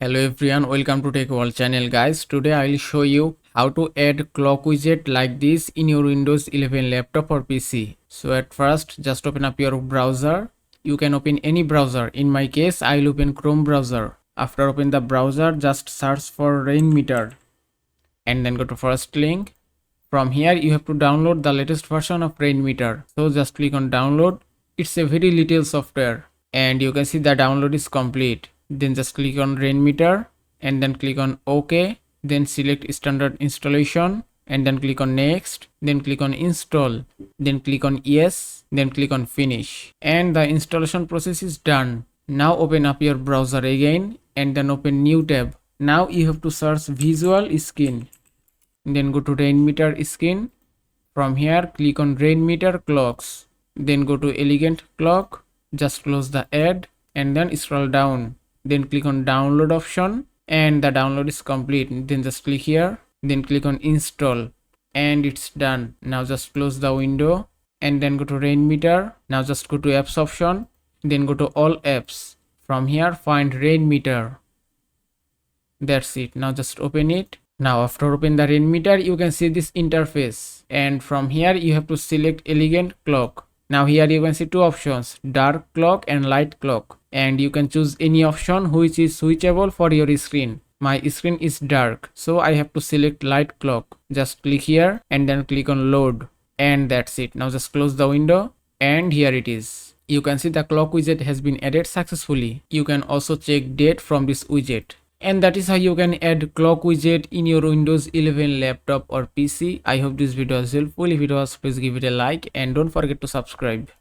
Hello everyone, welcome to Tech World channel guys. Today I will show you how to add clock widget like this in your Windows 11 laptop or PC. So at first just open up your browser. You can open any browser. In my case I will open Chrome browser. After open the browser just search for rain meter and then go to first link. From here you have to download the latest version of rain meter. So just click on download. It's a very little software and you can see the download is complete. Then just click on rain meter and then click on OK, then select standard installation and then click on next, then click on install, then click on yes, then click on finish, and the installation process is done. Now open up your browser again and then open new tab. Now you have to search visual skin, then go to rain meter skin. From here click on rain meter clocks, then go to elegant clock, just close the ad and then scroll down, then click on download option and the download is complete. Then just click here, then click on install and it's done. Now just close the window and then go to rain meter. Now just go to apps option, then go to all apps. From here find rain meter. That's it. Now just open it. Now after open the rain meter you can see this interface and from here you have to select elegant clock. Now here you can see two options, dark clock and light clock, and you can choose any option which is switchable for your screen. My screen is dark, so I have to select light clock. Just click here and then click on load and that's it. Now just close the window and here it is. You can see the clock widget has been added successfully. You can also check date from this widget. And that is how you can add clock widget in your Windows 11 laptop or PC. I hope this video was helpful. If it was, please give it a like and don't forget to subscribe.